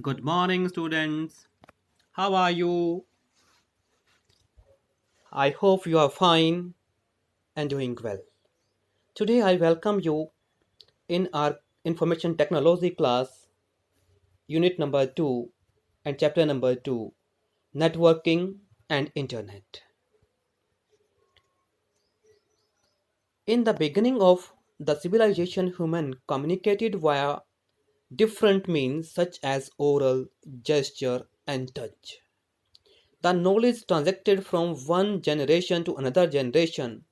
Good morning, students. How are you? I hope you are fine and doing well. Today, I welcome you in our Information Technology class, Unit number 2 and Chapter number 2 Networking and Internet. In the beginning of the civilization, human communicated via different means such as oral, gesture, and touch. The knowledge transacted from one generation to another generation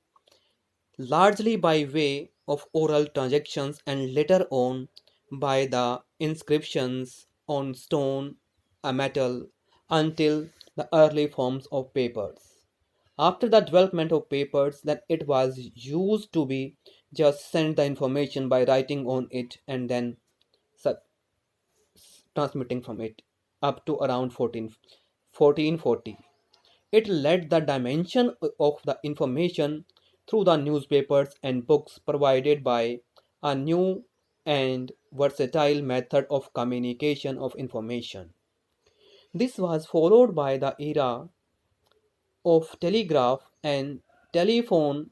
largely by way of oral transactions and later on by the inscriptions on stone or metal until the early forms of papers. After the development of papers, then it was used to be just send the information by writing on it and then transmitting from it up to around 1440. It led the dimension of the information through the newspapers and books provided by a new and versatile method of communication of information. This was followed by the era of telegraph and telephone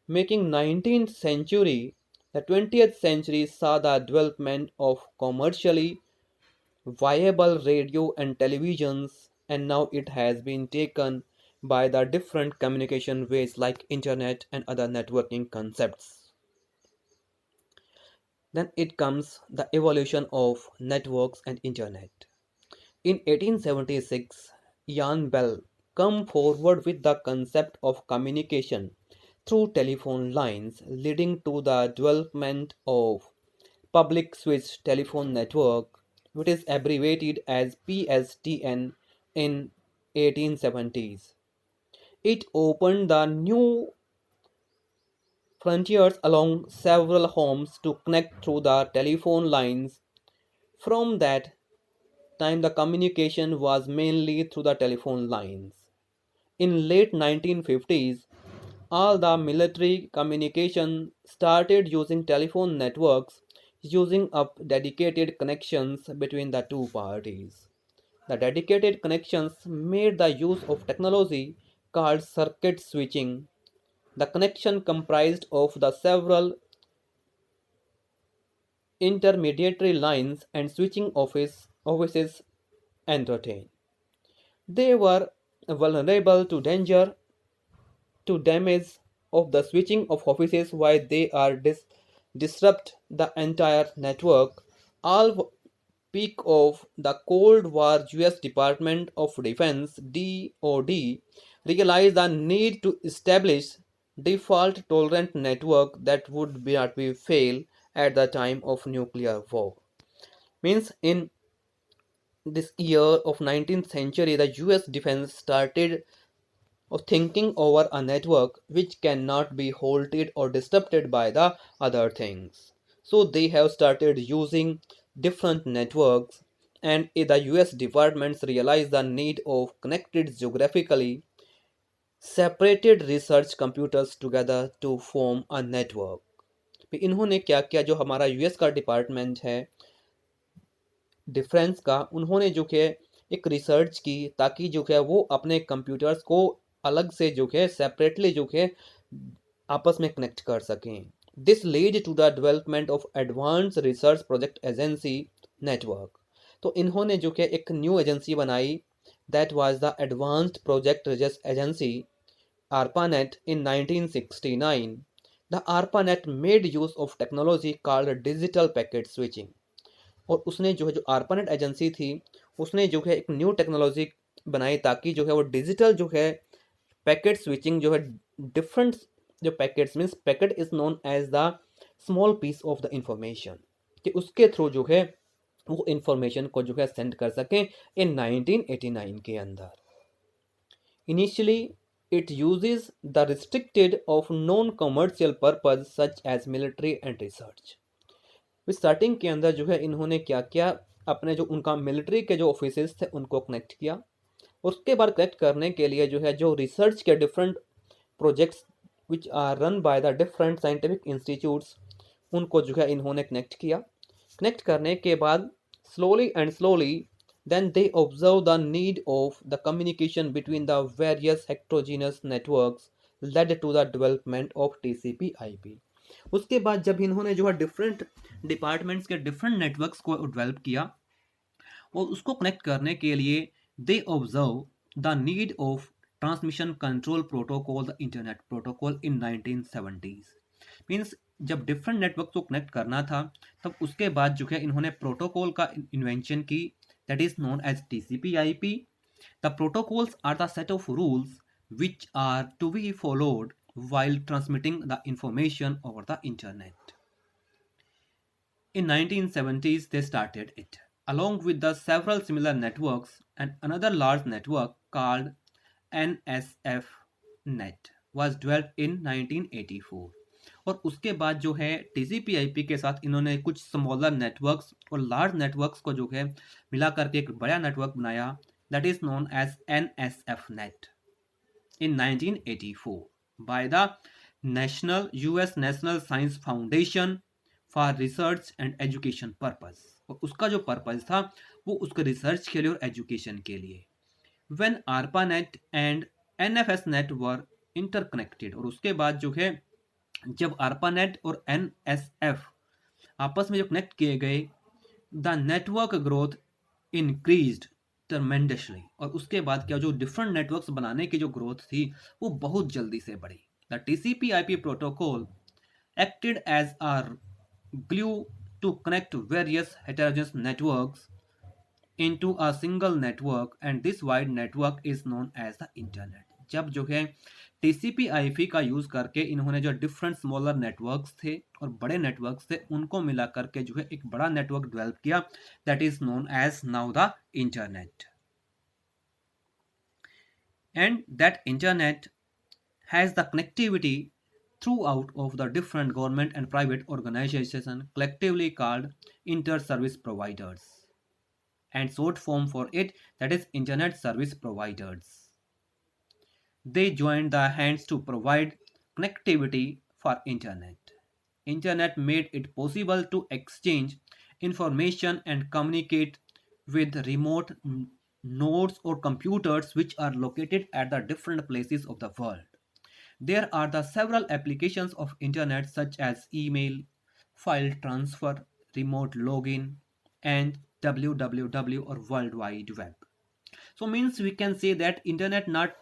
making 19th century. The 20th century saw the development of commercially viable radio and televisions, and now it has been taken by the different communication ways like internet and other networking concepts. Then it comes the evolution of networks and internet. In 1876, Jan Bell come forward with the concept of communication through telephone lines, leading to the development of public switch telephone network, which is abbreviated as PSTN in 1870s. It opened the new frontiers along several homes to connect through the telephone lines. From that time the communication was mainly through the telephone lines. In late 1950s, all the military communication started using telephone networks using up dedicated connections between the two parties. The dedicated connections made the use of technology called circuit switching. The connection comprised of the several intermediary lines and switching offices entertained. They were vulnerable to danger to damage of the switching of offices while they are disrupt the entire network. All peak of the Cold War US Department of Defense DoD realized the need to establish default tolerant network that would not be fail at the time of nuclear war. Means in this year of 19th century the US defense started of thinking over a network which cannot be halted or disrupted by the other things. So they have started using different networks, and the US departments realized the need of connected geographically separated research computers together to form a network. इन्होंने क्या किया, जो हमारा US का department है difference का, उन्होंने जो है एक रिसर्च की ताकि जो है वो अपने कंप्यूटर्स को अलग से जो है सेपरेटली जो है आपस में कनेक्ट कर सकें. This lead to the development of advance research project agency network. तो इन्होंने जो है एक न्यू एजेंसी बनाई, that was the advanced project research agency ARPANET in 1969. The ARPANET made use of technology called digital packet switching. और उसने जो है जो ARPANET एजेंसी थी उसने जो है एक न्यू टेक्नोलॉजी बनाई ताकि जो है वो डिजिटल जो है पैकेट स्विचिंग जो है डिफरेंट जो packets means packet is known as the small piece of the information कि उसके थ्रू जो है वो इंफॉर्मेशन को जो है सेंड कर सकें इन 1989 के अंदर. Initially it uses the restricted of non-commercial purpose such as military and research. Starting के अंदर जो है इन्होंने क्या किया, अपने जो उनका मिलिट्री के जो ऑफिसेज थे उनको कनेक्ट किया. उसके बाद कनेक्ट करने के लिए जो है जो रिसर्च के different projects which are run by the different scientific institutes उनको जो है इन्होंने कनेक्ट किया. कनेक्ट करने के बाद Slowly and slowly, then they observe the need of the communication between the various heterogeneous networks led to the development of TCP/IP. उसके बाद जब इन्होंने जो है डिफरेंट डिपार्टमेंट्स के डिफरेंट नेटवर्क्स को डेवलप किया और उसको कनेक्ट करने के लिए they observe the need of transmission control protocol the internet protocol in 1970s। Means जब डिफरेंट नेटवर्क को कनेक्ट करना था तब उसके बाद जो है इन्होंने प्रोटोकॉल का इन्वेंशन की, that is known as TCP/IP। The protocols are the set of rules which are to be followed while transmitting the information over the internet. In 1970s, they started it, along with the several similar networks, and another large network called NSF Net was developed in 1984. और उसके बाद जो है TCP/IP के साथ इन्होंने कुछ smaller networks और लार्ज नेटवर्क्स को जो है मिला करके एक बड़ा नेटवर्क बनाया, that is known as NSF Net in 1984 by the US National Science Foundation for research and education purpose. और उसका जो पर्पस था वो उसके रिसर्च के लिए और एजुकेशन के लिए। When ARPANET and NFS net were interconnected, और उसके बाद जो है जब ARPANET और NSF आपस में जो कनेक्ट किए गए, the network growth increased tremendously. और उसके बाद क्या जो डिफरेंट नेटवर्क्स बनाने की जो ग्रोथ थी वो बहुत जल्दी से बढ़ी। The TCP/IP protocol acted as a glue to connect various heterogeneous networks into a single network, and this wide network is known as the internet। जब जो है TCP/IP का यूज करके इन्होंने जो डिफरेंट स्मॉलर नेटवर्क्स थे और बड़े नेटवर्क्स थे उनको मिला करके जो है एक बड़ा नेटवर्क डेवलप किया, that is known as now the internet. And that internet has the connectivity throughout of the different government and private organizations collectively called inter-service providers, and short form for it, that is internet service providers. They joined the hands to provide connectivity for internet. Internet made it possible to exchange information and communicate with remote nodes or computers which are located at the different places of the world. There are the several applications of internet such as email, file transfer, remote login, and www or World Wide Web. So means we can say that internet not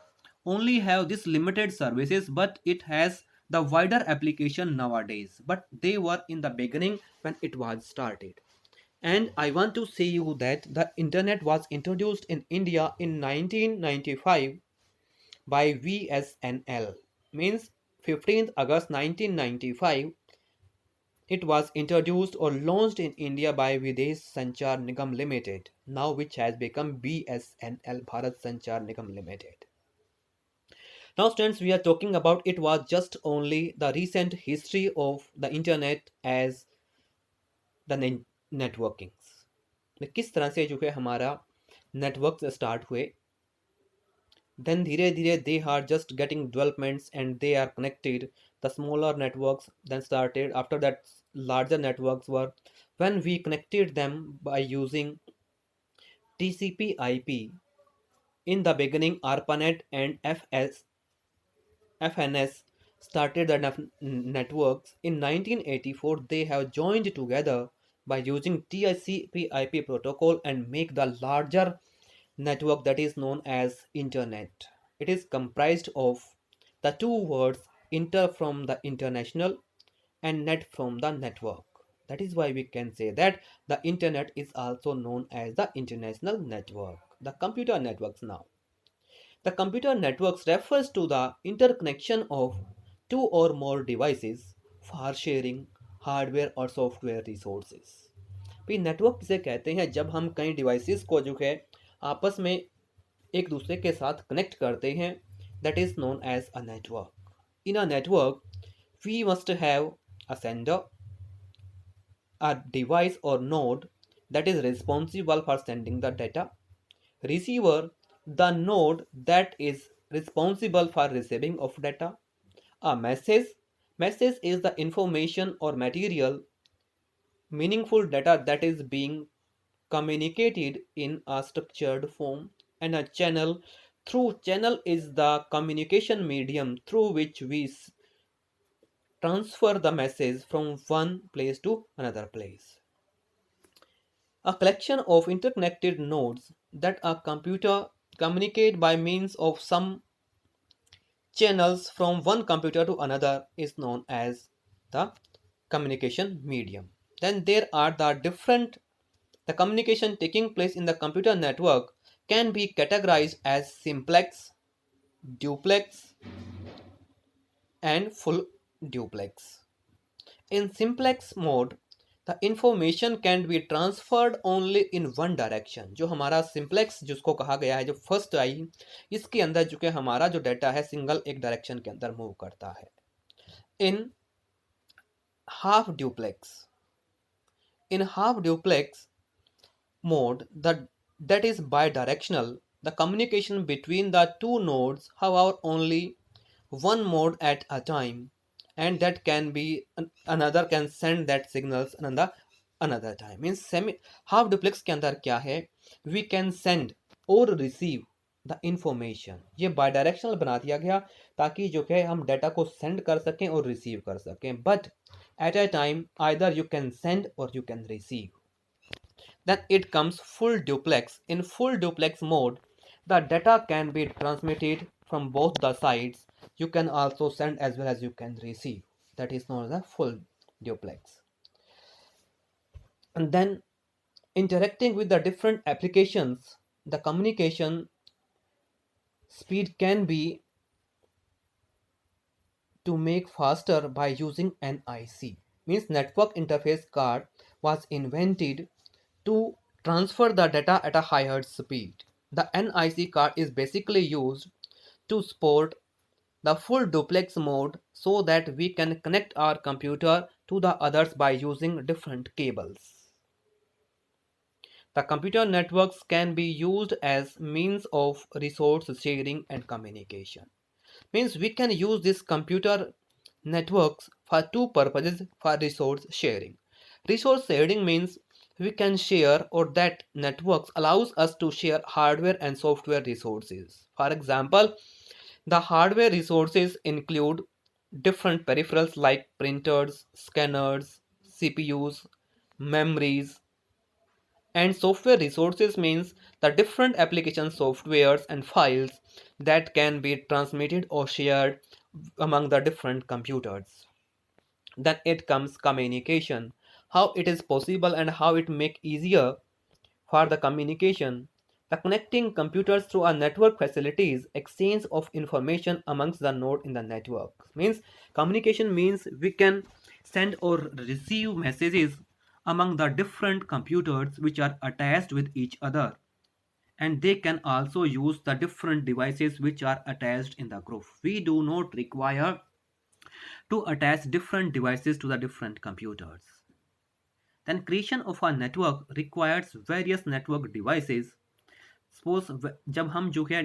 only have this limited services but it has the wider application nowadays, but they were in the beginning when it was started. And I want to say you that the internet was introduced in India in 1995 by VSNL, means 15th August 1995 it was introduced or launched in India by Videsh Sanchar Nigam Limited, now which has become BSNL, Bharat Sanchar Nigam Limited. Now students, we are talking about it was just only the recent history of the internet as the networkings, किस तरह से जो है हमारा network start हुए, then धीरे धीरे they are just getting developments and they are connected, the smaller networks then started, after that larger networks were when we connected them by using TCP/IP. In the beginning ARPANET and FNS started the networks. In 1984 they have joined together by using TCP/IP protocol and make the larger network that is known as internet. It is comprised of the two words inter from the international and net from the network. That is why we can say that the internet is also known as the international network. The computer networks now. The computer networks refers to the interconnection of two or more devices for sharing hardware or software resources. भी network किसे कहते हैं? जब हम कई devices को जो है आपस में एक दूसरे के साथ कनेक्ट करते हैं, that is known as a network. In a network, we must have a sender, a device or node that is responsible for sending the data, receiver, the node that is responsible for receiving of data, a message is the information or material, meaningful data that is being communicated in a structured form, and a channel is the communication medium through which we transfer the message from one place to another place. A collection of interconnected nodes that a computer communicate by means of some channels from one computer to another is known as the communication medium. Then there are the communication taking place in the computer network can be categorized as simplex, duplex, and full duplex. In simplex mode, the information can be transferred only in one direction. जो हमारा simplex जिसको कहा गया है, जो first आई, इसके अंदर जो कि हमारा जो डाटा है सिंगल एक डायरेक्शन के अंदर मूव करता है. In half duplex in half duplex mode, that is bidirectional, the communication between the two nodes however only one mode at a time, and that can be another can send that signals another time. Means semi half duplex के अंदर क्या है, we can send or receive the information. ये bidirectional बना दिया गया ताकि जो है हम डाटा को सेंड कर सकें और रिसीव कर सकें, but at a time either you can send or you can receive. Then it comes full duplex. In full duplex mode, the data can be transmitted from both the sides. You can also send as well as you can receive. That is known as a full duplex. And then interacting with the different applications, the communication speed can be to make faster by using NIC. Means network interface card was invented to transfer the data at a higher speed. The NIC card is basically used to support the full duplex mode so that we can connect our computer to the others by using different cables. The computer networks can be used as means of resource sharing and communication. Means we can use this computer networks for two purposes for resource sharing. Resource sharing means we can share, or that networks allows us to share hardware and software resources. For example, the hardware resources include different peripherals like printers, scanners, CPUs, memories, and software resources means the different application softwares and files that can be transmitted or shared among the different computers. Then it comes communication, how it is possible and how it make easier for the communication. The connecting computers through a network facilities exchange of information amongst the node in the network. Means communication means we can send or receive messages among the different computers which are attached with each other, and they can also use the different devices which are attached in the group. We do not require to attach different devices to the different computers. Then creation of a network requires various network devices. Suppose जब हम जो है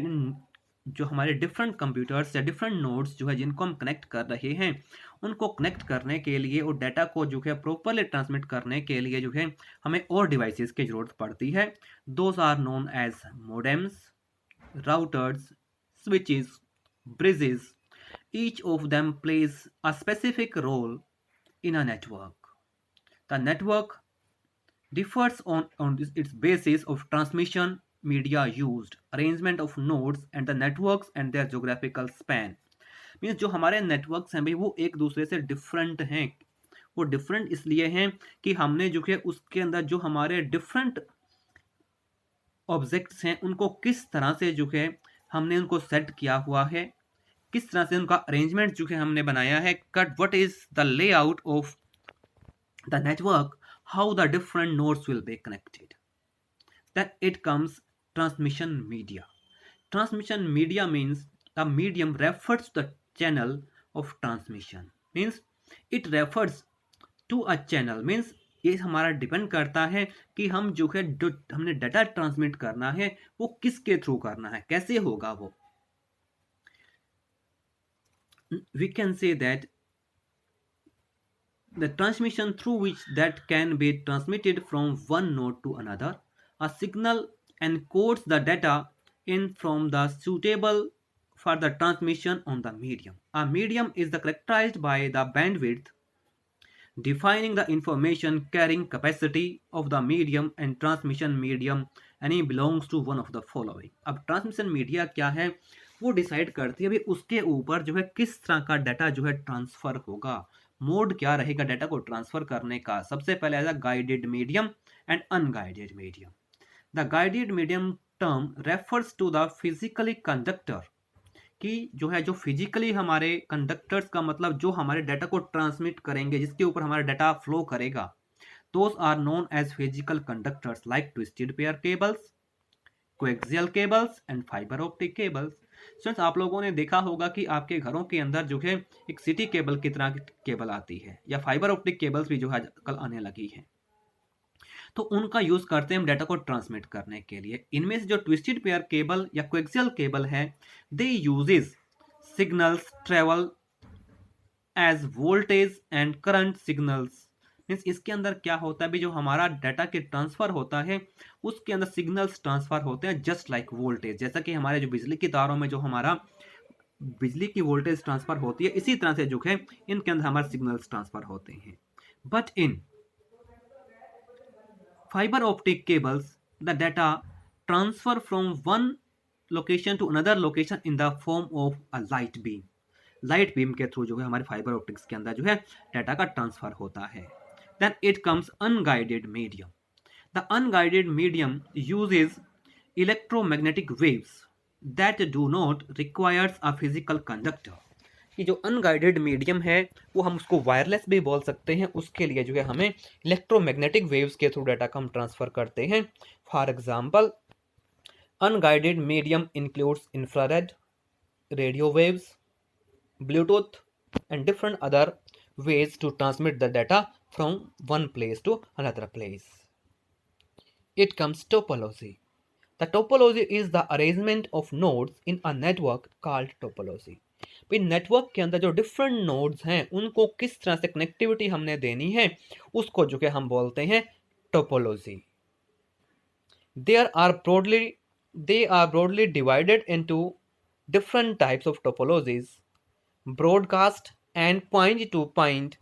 जो हमारे different computers या different nodes जो है जिनको हम कनेक्ट कर रहे हैं, उनको कनेक्ट करने के लिए और डाटा को जो है प्रॉपरली ट्रांसमिट करने के लिए जो है हमें और डिवाइसेस की ज़रूरत पड़ती है. Those are known as modems, routers, switches, bridges. Each of them plays a specific role in a network. The network differs on its basis of transmission media used, arrangement of nodes and the networks and their geographical span. Means जो हमारे networks हैं भाई वो एक दूसरे से different हैं. वो डिफरेंट इसलिए हैं कि हमने जो है उसके अंदर जो हमारे डिफरेंट ऑब्जेक्ट्स हैं उनको किस तरह से जो है हमने उनको सेट किया हुआ है, किस तरह से उनका अरेंजमेंट जो है हमने बनाया है, cut what is the layout of the network, how the different nodes will be connected. Then it comes transmission media. Transmission media means the medium refers to the channel of transmission. Means it refers to a channel. Means ये हमारा depend करता है कि हम जो है जो हमने डाटा ट्रांसमिट करना है वो किसके थ्रू करना है, कैसे होगा वो. We can say that the transmission through which that can be transmitted from one node to another. A signal encodes the data in from the suitable for the transmission on the medium. A medium is the characterized by the bandwidth defining the information carrying capacity of the medium and transmission medium any belongs to one of the following. अब transmission media क्या है वो decide करती है, अभी उसके ऊपर जो है किस तरह का डाटा जो है ट्रांसफर होगा, मोड क्या रहेगा डाटा को ट्रांसफर करने का. सबसे पहले आएगा guided medium and unguided medium. The guided medium term refers to the physically conductor कि जो है जो फिजिकली हमारे कंडक्टर्स का मतलब जो हमारे डाटा को ट्रांसमिट करेंगे, जिसके ऊपर हमारा डाटा फ्लो करेगा, those are known as physical conductors like twisted pair cables, coaxial cables and fibre optic cables. Students, आप लोगों ने देखा होगा कि आपके घरों के अंदर जो है एक सिटी केबल की तरह की केबल आती है, या फाइबर ऑप्टिक केबल्स भी जो है कल आने लगी है, तो उनका यूज करते हैं हम डाटा को ट्रांसमिट करने के लिए. इनमें से जो ट्विस्टेड पेयर केबल या कोएक्सियल केबल है, they uses signals travel as voltage and current signals. Means इसके अंदर क्या होता है भी, जो हमारा डाटा के ट्रांसफर होता है उसके अंदर सिग्नल्स ट्रांसफर होते हैं जस्ट लाइक वोल्टेज. जैसा कि हमारे जो बिजली की तारों में जो हमारा बिजली की वोल्टेज ट्रांसफर होती है, इसी तरह से जो है इनके अंदर हमारे सिग्नल्स ट्रांसफर होते हैं. But in fiber optic cables, the data transfer from one location to another location in the form of a light beam. Light beam के थ्रू जो है हमारे फाइबर ऑप्टिक्स के अंदर जो है डाटा का ट्रांसफर होता है. Then it comes unguided medium. The unguided medium uses electromagnetic waves that do not requires a physical conductor. कि जो अनगाइडेड मीडियम है वो हम उसको वायरलेस भी बोल सकते हैं, उसके लिए जो है हमें इलेक्ट्रोमैग्नेटिक वेव्स के थ्रू डाटा का हम ट्रांसफर करते हैं. For example, unguided medium includes infrared, radio waves, Bluetooth and different other ways to transmit the data from one place to another place. It comes topology. The topology is the arrangement of nodes in a network called topology. भाई network के अंदर जो different nodes हैं उनको किस तरह से connectivity हमने देनी है उसको जो कि हम बोलते हैं topology. They are broadly divided into different types of topologies: broadcast and point to point.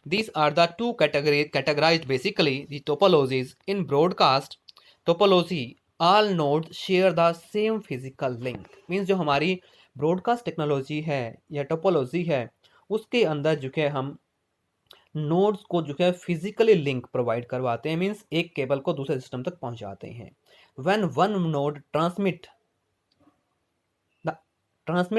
These are the two categorized basically the topologies. In broadcast topology, all nodes share the same physical link. Means जो हमारी broadcast technology है या topology है उसके अंदर जो है हम नोड्स को जो है फिजिकली लिंक प्रोवाइड करवाते हैं. मीन्स एक केबल को दूसरे सिस्टम तक पहुंचाते हैं. When one node transmit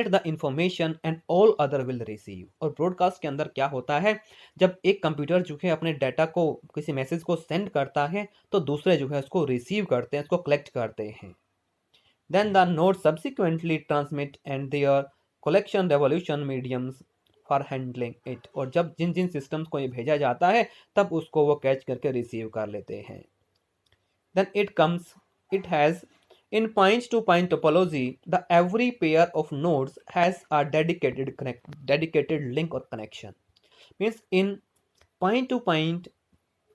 the information and all other will receive. और ब्रॉडकास्ट के अंदर क्या होता है, जब एक कंप्यूटर जो है अपने डाटा को किसी मैसेज को सेंड करता है तो दूसरे जो है उसको रिसीव करते हैं, उसको कलेक्ट करते हैं. Then the node subsequently transmit and their collection revolution mediums for handling it. और जब जिन जिन सिस्टम्स को ये भेजा जाता है तब उसको वो कैच करके रिसीव कर लेते हैं. Then it has in point to point topology, the every pair of nodes has a dedicated link or connection. Means in point to point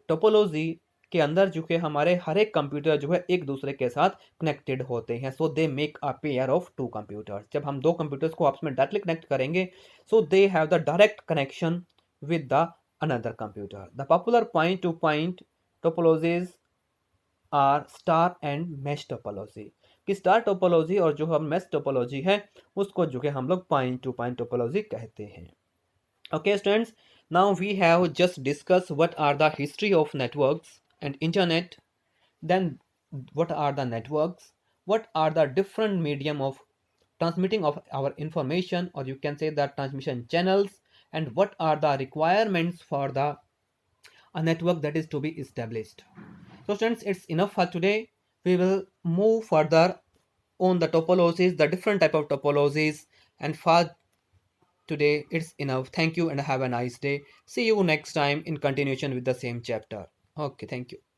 topology के अंदर जो है हमारे हर एक कंप्यूटर जो है एक दूसरे के साथ कनेक्टेड होते हैं. So they make a pair of two computers. जब हम दो कंप्यूटर्स को आपस में डायरेक्टली कनेक्ट करेंगे so they have the direct connection with the another computer. The popular point to point topologies are star and mesh topology. कि star topology और जो हम मैश टोपोलॉजी है उसको जो है हम लोग पॉइंट टू पॉइंट टोपोलॉजी कहते हैं. Okay students, now we have just discuss what are the history of networks and internet. Then what are the networks, what are the different medium of transmitting of our information, or you can say the transmission channels, and what are the requirements for the a network that is to be established. So students, it's enough for today. We will move further on the topologies, the different type of topologies, and for today it's enough. Thank you and have a nice day. See you next time in continuation with the same chapter. Okay, thank you.